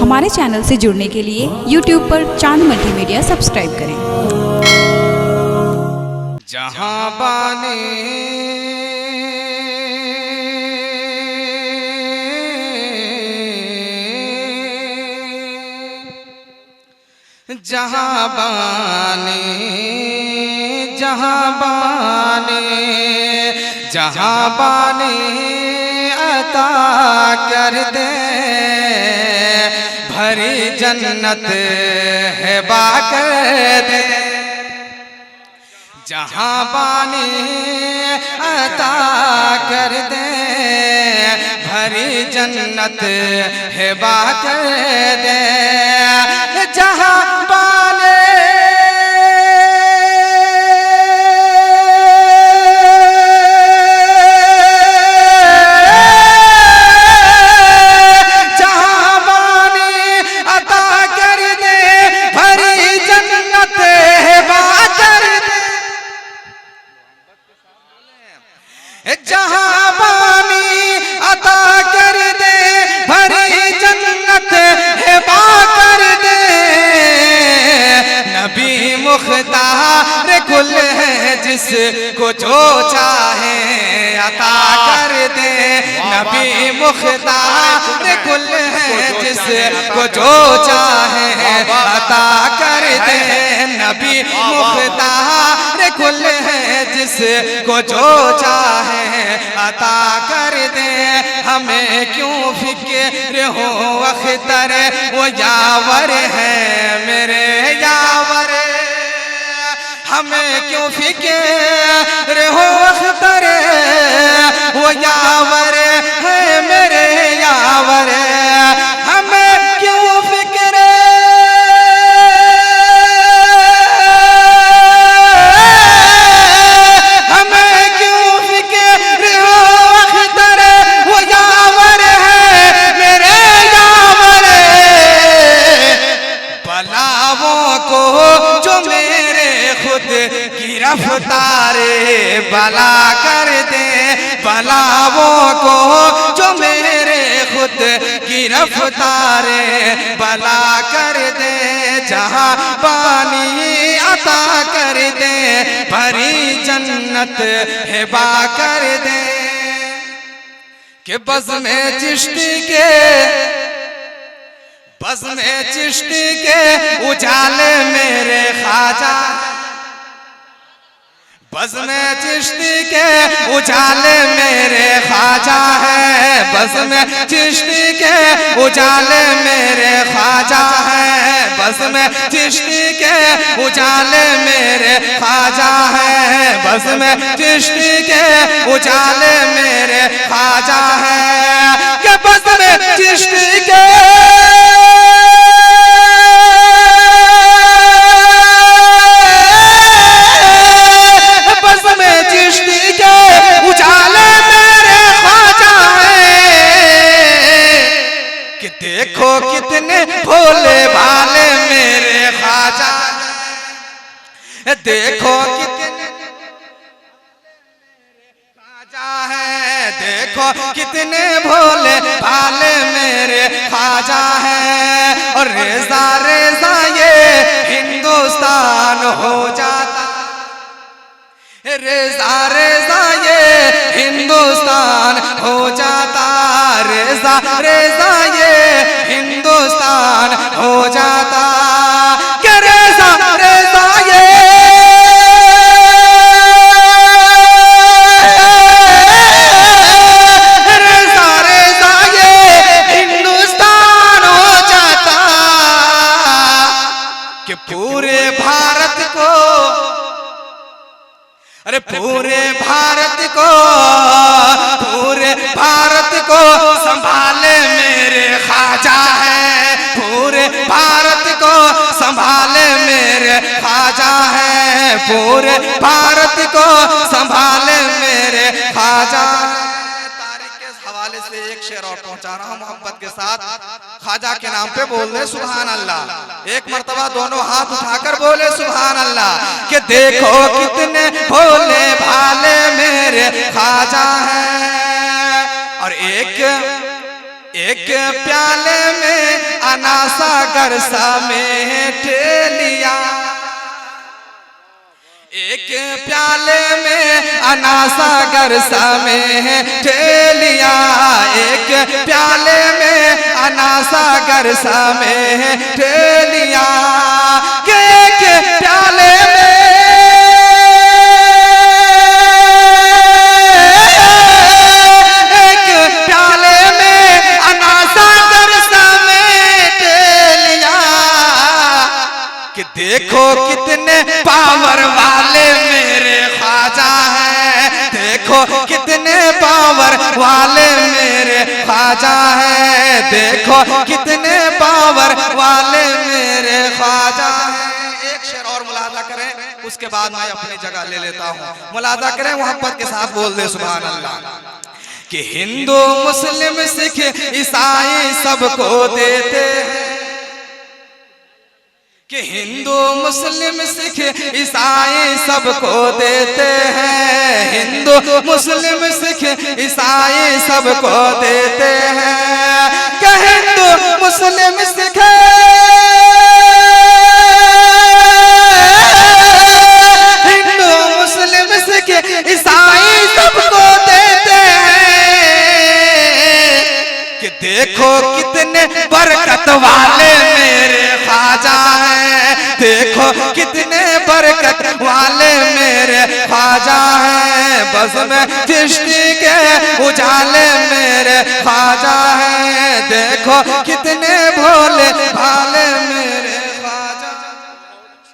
हमारे चैनल से जुड़ने के लिए YouTube पर चांद मल्टीमीडिया सब्सक्राइब करें। जहाँ बाने जहाँ बाने जहाँ बाने जहाँ बाने अता कर दे भरी जन्नत है बाकर दे। जहाँ बाने अता कर दे भरी जन्नत है बाकर दे। जहाँ बाने जहाँ बाने अता कर दे भरी जन्नत है बाकर दे। जहाँ बानी अता कर दे भरी जन्नत है बाकर दे। नबी मुख्तार कुल है जिसको जो चाहे अता कर दे। नबी मुख्तार कुल है जिसको जो चाहे अता कर दे। नबी मुख्तार कुल है जिसको जो चाहे अता कर दे। हमें क्यों फिक्र हो अख्तर वो यावर है मेरे यावर। हमें क्यों फिक्र हो अख्तर वो यावर है मेरे यावर। हमें क्यों फिक्र हमें क्यों फिक्र हो अख्तर वो यावर है मेरे यावर। बलाओं को जो मेरे खुद की रफ्तार बला कर दे। बलाओं को जो मेरे खुद की रफ्तार बला कर दे। जहाँ बानी अता कर दे भरी जन्नत है बाकर दे। कि बज़ में चिश्ती के उजाले मेरे ख्वाजा। बज़ में चिश्ती के उजाले मेरे ख्वाजा है। बज़ में चिश्ती के उजाले मेरे ख्वाजा है। बज़ में चिश्ती के उजाले मेरे ख्वाजा है। बज़ में चिश्ती के उजाले मेरे ख्वाजा है। कि बज़ में चिश्ती के देखो कितने भोले भाले मेरे ख्वाजा। देखो कितने ख्वाजा है। देखो कितने भोले भाले मेरे ख्वाजा है। और रेज़ा रेज़ा ये हिंदुस्तान हो जाता। रेज़ा रेज़ा ये हिंदुस्तान हो जाता। रेज़ा रेज़ा ये हिंदुस्तान हो जाता। कि रेज़ा रेज़ा ये रेज़ा रेज़ा ये हिंदुस्तान हो जाता। कि पूरे भारत को अरे पूरे भारत को संभाले मेरे ख्वाजा है। पूरे भारत को संभाले मेरे ख्वाजा है। पूरे भारत को संभाले मेरे ख्वाजा। तारीख के हवाले से एक शेर और पहुंचा रहा हूं मोहब्बत के साथ। ख्वाजा के नाम पे बोल रहे सुभान अल्लाह। एक मर्तबा दोनों हाथ उठाकर बोले सुभान अल्लाह। कि देखो कितने भोले भाले मेरे ख्वाजा हैं। और एक एक प्याले में अनासा गरसा में ठेलिया, एक प्याले में अनासा गरसा में ठेलिया, एक प्याले में अनासा गरसा में ठेलिया, एक प्याले में देखो कितने पावर वाले मेरे ख्वाजा हैं, देखो कितने पावर वाले मेरे ख्वाजा हैं, देखो कितने पावर वाले मेरे ख्वाजा हैं। एक शेर और मुलाजा करें, उसके बाद मैं अपनी जगह ले लेता हूँ। मुलाजा करें, मोहब्बत के साथ बोल दे सुभान अल्लाह। कि हिंदू मुस्लिम सिख ईसाई सबको देते हैं, कि हिंदू मुस्लिम सिख ईसाई सबको देते हैं, हिंदू मुस्लिम सिख ईसाई सबको देते हैं, कि हिंदू मुस्लिम सिख हिंदू मुस्लिम सिख ईसाई सबको देते हैं, कि देखो कितने बरकत वाले मेरे ख्वाजा हैं, देखो कितने बरकत वाले मेरे ख्वाजा हैं, बस में चिश्ती के उजाले मेरे ख्वाजा हैं, देखो कितने भोले भाले मेरे